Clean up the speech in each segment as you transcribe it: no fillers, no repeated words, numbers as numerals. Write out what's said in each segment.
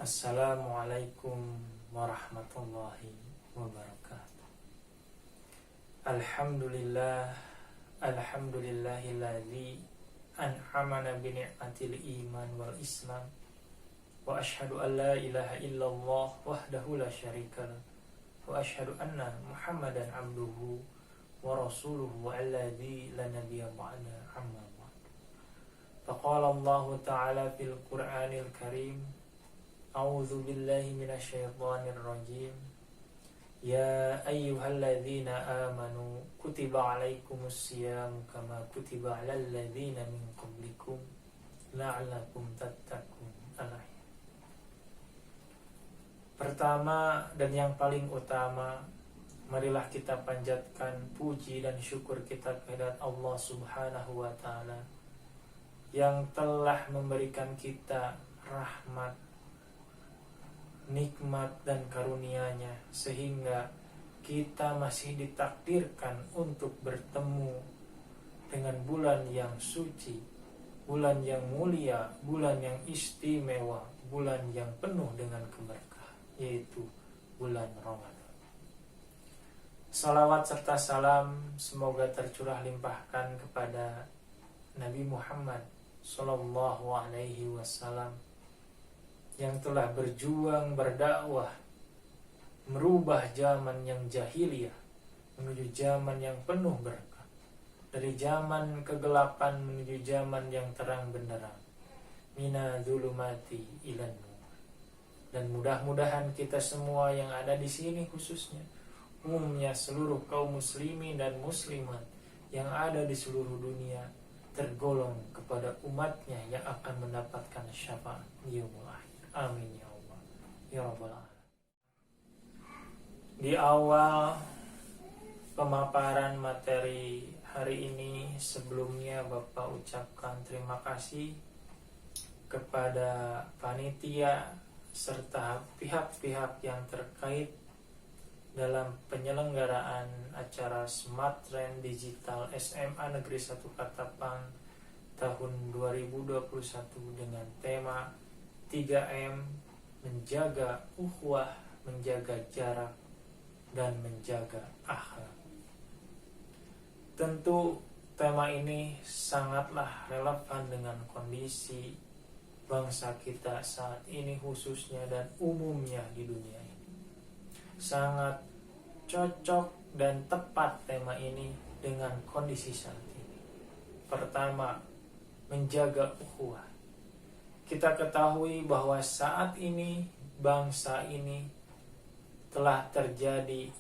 Assalamualaikum warahmatullahi wabarakatuh. Alhamdulillahilladzi an'amana bi ni'matil iman wal islam wa asyhadu an la ilaha illallah wahdahu la syarikalah wa asyhadu anna Muhammadan abduhu wa rasuluhu alladzi la nabiyya ba'da amma ba'd. Faqala Allah ta'ala fil Qur'anil Karim, A'udzu billahi minasyaitonir rajim. Ya ayyuhalladzina amanu kutiba 'alaikumusiyam kama kutiba 'alal ladzina min qablikum la'allakum tattaqun. Pertama dan yang paling utama, marilah kita panjatkan puji dan syukur kita kehadirat Allah Subhanahu wa taala yang telah memberikan kita rahmat, nikmat dan karunia-Nya sehingga kita masih ditakdirkan untuk bertemu dengan bulan yang suci, bulan yang mulia, bulan yang istimewa, bulan yang penuh dengan keberkahan, yaitu bulan Ramadan. Salawat serta salam semoga tercurah limpahkan kepada Nabi Muhammad Sallallahu Alaihi Wasallam yang telah berjuang berdakwah merubah zaman yang jahiliyah menuju zaman yang penuh berkah, dari zaman kegelapan menuju zaman yang terang benderang, mina dzulumati ilan nur. Dan mudah-mudahan kita semua yang ada di sini, khususnya umumnya seluruh kaum muslimin dan muslimat yang ada di seluruh dunia, tergolong kepada umatnya yang akan mendapatkan syafaat yaumul akhir. Amin ya Allah ya Rabbal alamin. Di awal pemaparan materi hari ini, sebelumnya Bapak ucapkan terima kasih kepada panitia serta pihak-pihak yang terkait dalam penyelenggaraan acara Smart Trend Digital SMA Negeri 1 Katapang tahun 2021 dengan tema 3M, menjaga ukhuwah, menjaga jarak, dan menjaga akhlak. Tentu tema ini sangatlah relevan dengan kondisi bangsa kita saat ini khususnya dan umumnya di dunia ini. Sangat cocok dan tepat tema ini dengan kondisi saat ini. Pertama, menjaga ukhuwah. Kita ketahui bahwa saat ini bangsa ini telah terjadi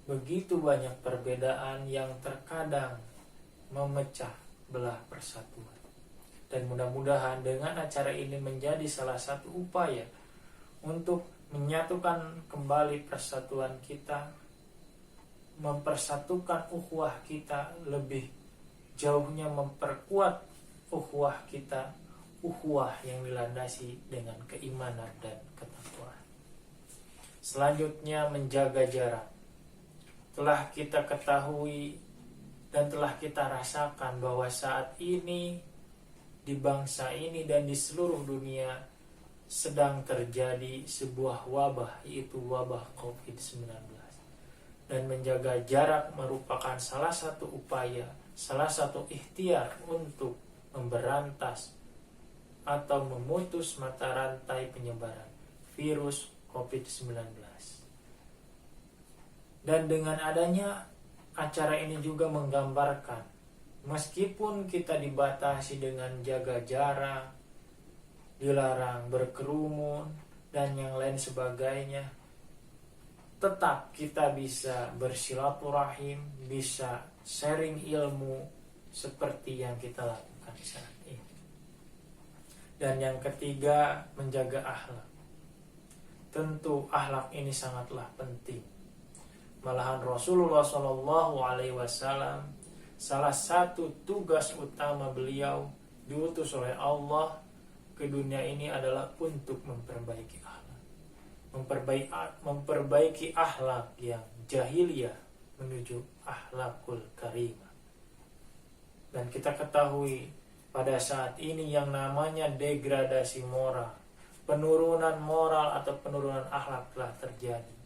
begitu banyak perbedaan yang terkadang memecah belah persatuan. Dan mudah-mudahan dengan acara ini menjadi salah satu upaya untuk menyatukan kembali persatuan kita, mempersatukan ukhuwah kita, lebih jauhnya memperkuat ukhuwah kita, ukhuwah yang dilandasi dengan keimanan dan ketakwaan. Selanjutnya, menjaga jarak. Telah kita ketahui dan telah kita rasakan bahwa saat ini di bangsa ini dan di seluruh dunia sedang terjadi sebuah wabah, yaitu wabah COVID-19. Dan menjaga jarak merupakan salah satu upaya, salah satu ikhtiar untuk memberantas atau memutus mata rantai penyebaran virus COVID-19. Dan dengan adanya acara ini juga menggambarkan, meskipun kita dibatasi dengan jaga jarak, dilarang berkerumun, dan yang lain sebagainya, tetap kita bisa bersilaturahim, bisa sharing ilmu seperti yang kita lakukan saat ini. Dan yang ketiga, menjaga akhlak. Tentu akhlak ini sangatlah penting. Malahan Rasulullah SAW, salah satu tugas utama beliau diutus oleh Allah ke dunia ini adalah untuk memperbaiki akhlak. Memperbaiki akhlak yang jahiliyah menuju akhlakul karimah. Dan kita ketahui pada saat ini yang namanya degradasi moral, penurunan moral atau penurunan akhlak telah terjadi.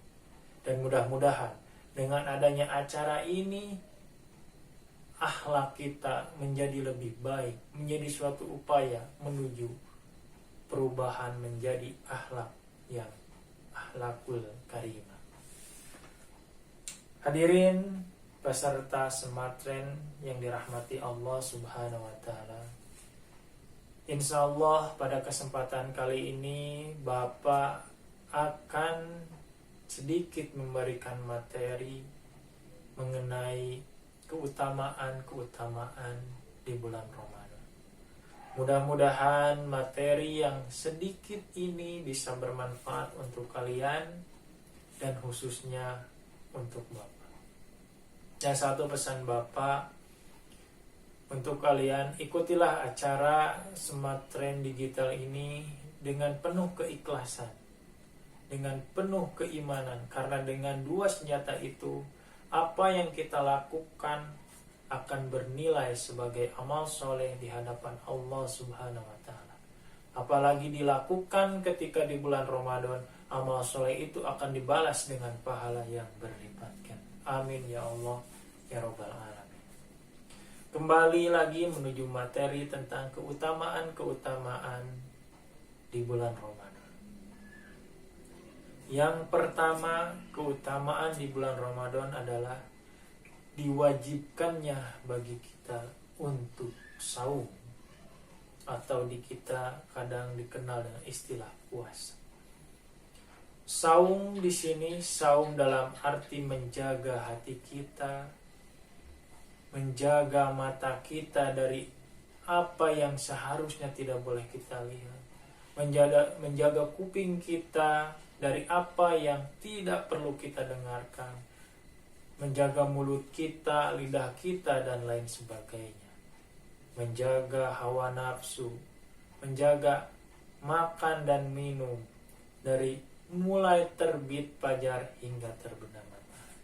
Dan mudah-mudahan dengan adanya acara ini, akhlak kita menjadi lebih baik, menjadi suatu upaya menuju perubahan menjadi akhlak yang akhlakul karimah. Hadirin peserta Sematren yang dirahmati Allah Subhanahu wa taala. Insyaallah pada kesempatan kali ini Bapak akan sedikit memberikan materi mengenai keutamaan-keutamaan di bulan Ramadan. Mudah-mudahan materi yang sedikit ini bisa bermanfaat untuk kalian dan khususnya untuk Bapak. Dan satu pesan Bapak untuk kalian, ikutilah acara Sematren Digital ini dengan penuh keikhlasan, dengan penuh keimanan, karena dengan dua senjata itu apa yang kita lakukan akan bernilai sebagai amal soleh di hadapan Allah Subhanahu wa taala. Apalagi dilakukan ketika di bulan Ramadan, amal soleh itu akan dibalas dengan pahala yang berlipat. Amin ya Allah ya Rabbal alamin. Kembali lagi menuju materi tentang keutamaan-keutamaan di bulan Ramadan. Yang pertama, keutamaan di bulan Ramadan adalah diwajibkannya bagi kita untuk saum, atau di kita kadang dikenal dengan istilah puasa. Saum di sini, saum dalam arti menjaga hati kita, menjaga mata kita dari apa yang seharusnya tidak boleh kita lihat, menjaga kuping kita dari apa yang tidak perlu kita dengarkan, menjaga mulut kita, lidah kita, dan lain sebagainya, menjaga hawa nafsu, menjaga makan dan minum dari mulai terbit fajar hingga terbenam matahari.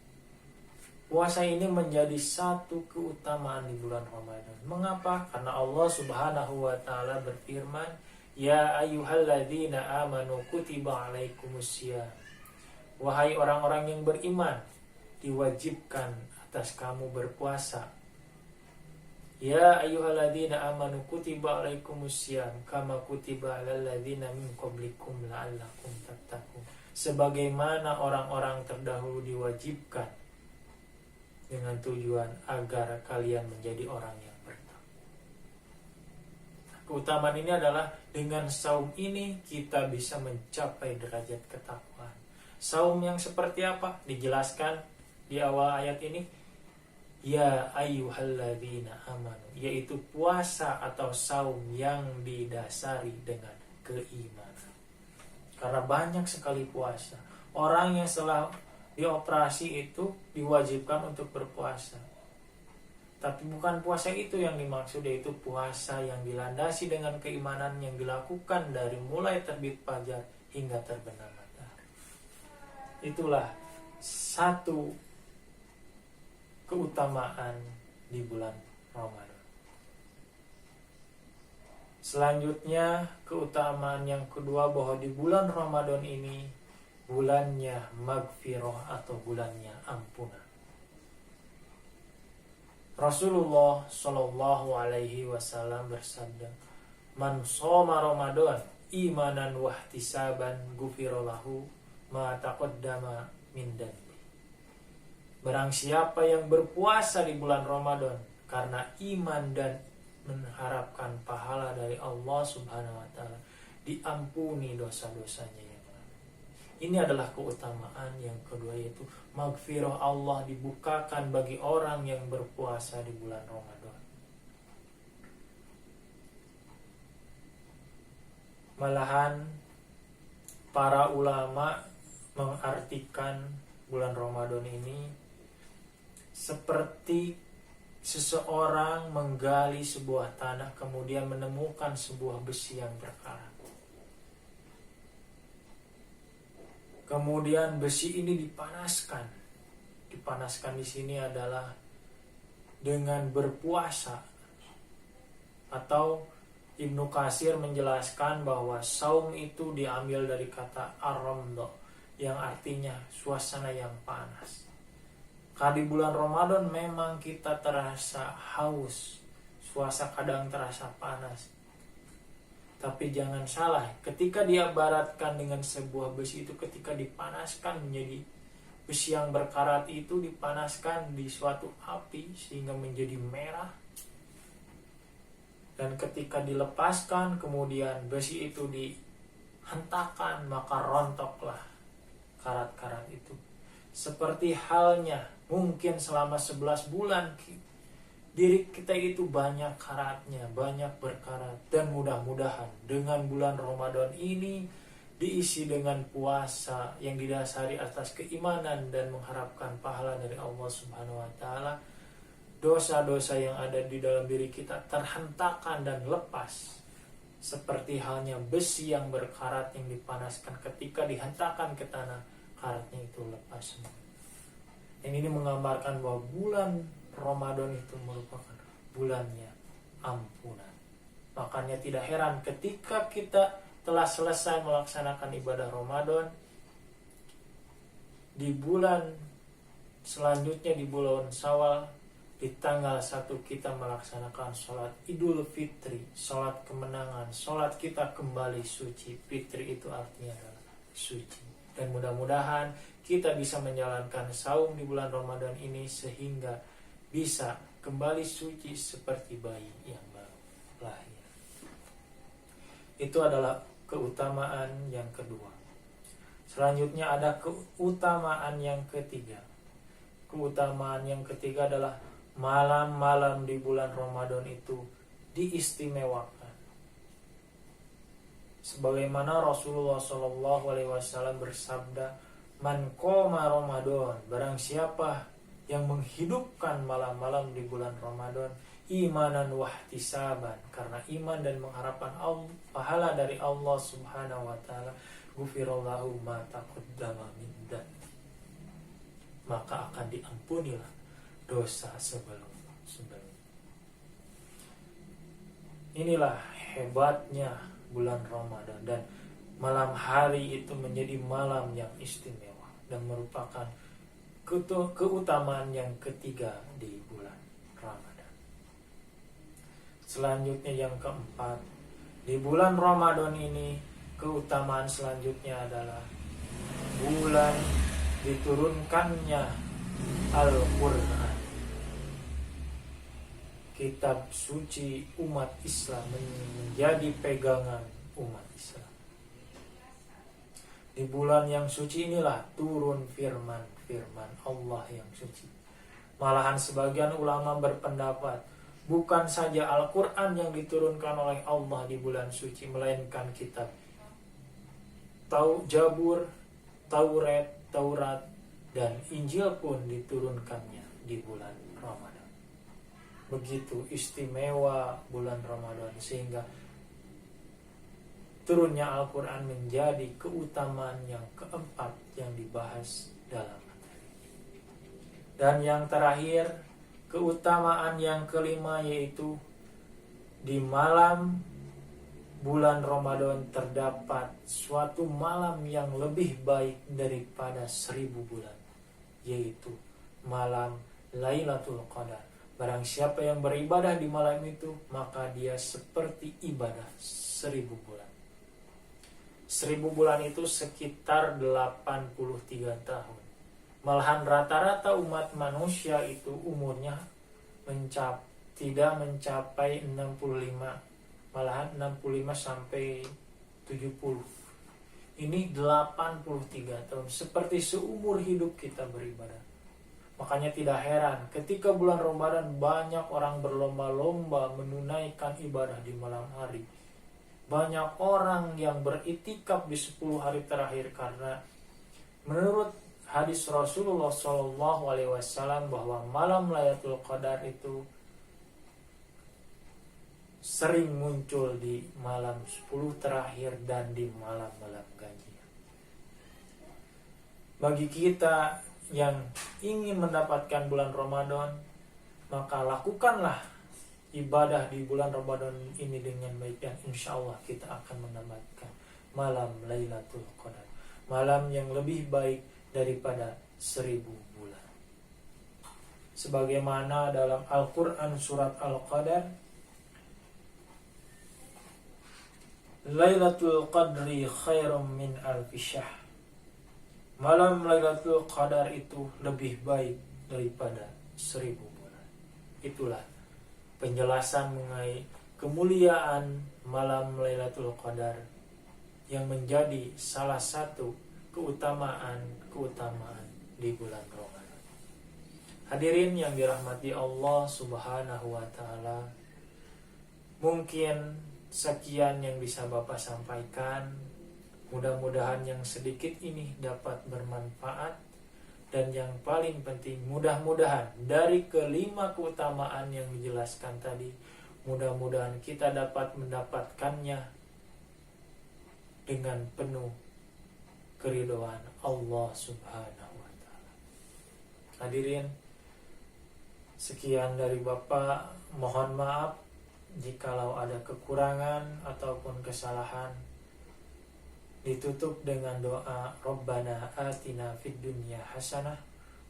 Puasa ini menjadi satu keutamaan di bulan Ramadan. Mengapa? Karena Allah Subhanahu wa taala berfirman, "Ya ayyuhalladzina amanu kutiba alaikumusiyam." Wahai orang-orang yang beriman, diwajibkan atas kamu berpuasa. Ya ayyuhalladzina amanu kutiba alaikumusiyam kama kutiba alal ladzina min qablikum la'allakum tattaqun. Sebagaimana orang-orang terdahulu diwajibkan, dengan tujuan agar kalian menjadi orang yang bertakwa. Keutamaan ini adalah dengan saum ini kita bisa mencapai derajat ketakwaan. Saum yang seperti apa? Dijelaskan di awal ayat ini, ya ayyuhalladzina amanu, yaitu puasa atau saum yang didasari dengan keimanan. Karena banyak sekali puasa. Orang yang setelah dioperasi itu diwajibkan untuk berpuasa. Tapi bukan puasa itu yang dimaksud, yaitu puasa yang dilandasi dengan keimanan yang dilakukan dari mulai terbit fajar hingga terbenam matahari. Itulah satu keutamaan di bulan Ramadan. Selanjutnya, keutamaan yang kedua bahwa di bulan Ramadan ini bulannya magfirah atau bulannya ampunan. Rasulullah Shallallahu Alaihi Wasallam bersabda, "Man shoma Ramadan imanan wahtisaban gufirolahu ma taqaddama min dambi." Barang siapa yang berpuasa di bulan Ramadan karena iman dan mengharapkan pahala dari Allah Subhanahu wa taala, diampuni dosa-dosanya yang lalu. Ini adalah keutamaan yang kedua, yaitu magfirah Allah dibukakan bagi orang yang berpuasa di bulan Ramadan. Malahan para ulama mengartikan bulan Ramadan ini seperti seseorang menggali sebuah tanah kemudian menemukan sebuah besi yang berkarat. Kemudian besi ini dipanaskan. Dipanaskan di sini adalah dengan berpuasa atau Ibnu Katsir menjelaskan bahwa saum itu diambil dari kata ar-ramdo yang artinya suasana yang panas. Di bulan Ramadan memang kita terasa haus, suasana kadang terasa panas. Tapi jangan salah, ketika diibaratkan dengan sebuah besi itu, ketika dipanaskan menjadi besi yang berkarat itu, dipanaskan di suatu api sehingga menjadi merah. Dan ketika dilepaskan, kemudian besi itu dihentakkan, maka rontoklah karat-karat itu. Seperti halnya mungkin selama 11 bulan diri kita itu banyak karatnya, banyak berkarat. Dan mudah-mudahan dengan bulan Ramadan ini diisi dengan puasa yang didasari atas keimanan dan mengharapkan pahala dari Allah Subhanahu wa taala, dosa-dosa yang ada di dalam diri kita terhentakkan dan lepas. Seperti halnya besi yang berkarat yang dipanaskan, ketika dihentakkan ke tanah, karatnya itu lepas semua. Yang ini menggambarkan bahwa bulan Ramadan itu merupakan bulannya ampunan. Makanya tidak heran ketika kita telah selesai melaksanakan ibadah Ramadan, di bulan selanjutnya, di bulan Syawal, di tanggal 1 kita melaksanakan sholat Idul Fitri, sholat kemenangan, sholat kita kembali suci. Fitri itu artinya adalah suci. Dan mudah-mudahan kita bisa menjalankan saum di bulan Ramadan ini sehingga bisa kembali suci seperti bayi yang baru lahir. Itu adalah keutamaan yang kedua. Selanjutnya ada keutamaan yang ketiga. Keutamaan yang ketiga adalah malam-malam di bulan Ramadan itu diistimewakan. Sebagaimana Rasulullah SAW bersabda, "Man qoma Ramadan," barang siapa yang menghidupkan malam-malam di bulan Ramadan, imanan wahtisaban, karena iman dan mengharapkan pahala dari Allah Subhanahu wa taala, ghufirallahu ma taqaddama min dzanbi, maka akan diampunilah dosa sebelumnya. Inilah hebatnya bulan Ramadan, dan malam hari itu menjadi malam yang istimewa dan merupakan keutamaan yang ketiga di bulan Ramadan. Selanjutnya yang keempat, di bulan Ramadan ini keutamaan selanjutnya adalah bulan diturunkannya Al-Quran, kitab suci umat Islam, menjadi pegangan umat Islam. Di bulan yang suci inilah turun firman Allah yang suci. Malahan sebagian ulama berpendapat bukan saja Al-Quran yang diturunkan oleh Allah di bulan suci, melainkan kitab Jabur, Taurat, dan Injil pun diturunkannya di bulan Ramadan. Begitu istimewa bulan Ramadan sehingga turunnya Al-Quran menjadi keutamaan yang keempat yang dibahas dalam materi. Dan yang terakhir, keutamaan yang kelima, yaitu di malam bulan Ramadan terdapat suatu malam yang lebih baik daripada 1000 bulan, yaitu malam Lailatul Qadar. Barang siapa yang beribadah di malam itu, maka dia seperti ibadah 1000 bulan. 1000 bulan itu sekitar 83 tahun. Malahan rata-rata umat manusia itu umurnya tidak mencapai 65, malahan 65 sampai 70. Ini 83 tahun, seperti seumur hidup kita beribadah. Makanya tidak heran ketika bulan Ramadan banyak orang berlomba-lomba menunaikan ibadah di malam hari. Banyak orang yang beritikaf di 10 hari terakhir, karena menurut hadis Rasulullah SAW bahwa malam Lailatul Qadar itu sering muncul di malam 10 terakhir dan di malam-malam ganjil. Bagi kita yang ingin mendapatkan bulan Ramadan, maka lakukanlah ibadah di bulan Ramadan ini dengan baik, dan insya Allah kita akan mendapatkan malam Lailatul Qadar, malam yang lebih baik daripada 1000 bulan. Sebagaimana dalam Al-Quran surat Al-Qadar, Lailatul Qadri khairum min alfi syahr. Malam Lailatul Qadar itu lebih baik daripada 1000 bulan. Itulah penjelasan mengenai kemuliaan malam Lailatul Qadar yang menjadi salah satu keutamaan di bulan Ramadan. Hadirin yang dirahmati Allah Subhanahu wa taala, mungkin sekian yang bisa Bapak sampaikan. Mudah-mudahan yang sedikit ini dapat bermanfaat, dan yang paling penting mudah-mudahan dari kelima keutamaan yang dijelaskan tadi, mudah-mudahan kita dapat mendapatkannya dengan penuh keridhaan Allah Subhanahu wa taala. Hadirin, sekian dari Bapak, mohon maaf jikalau ada kekurangan ataupun kesalahan. Ditutup dengan doa, Rabbana atina fid dunya hasanah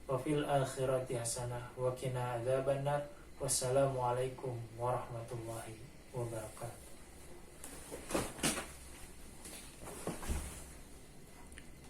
wa fil akhirati hasanah wa qina adzabannar. Wassalamualaikum warahmatullahi wabarakatuh.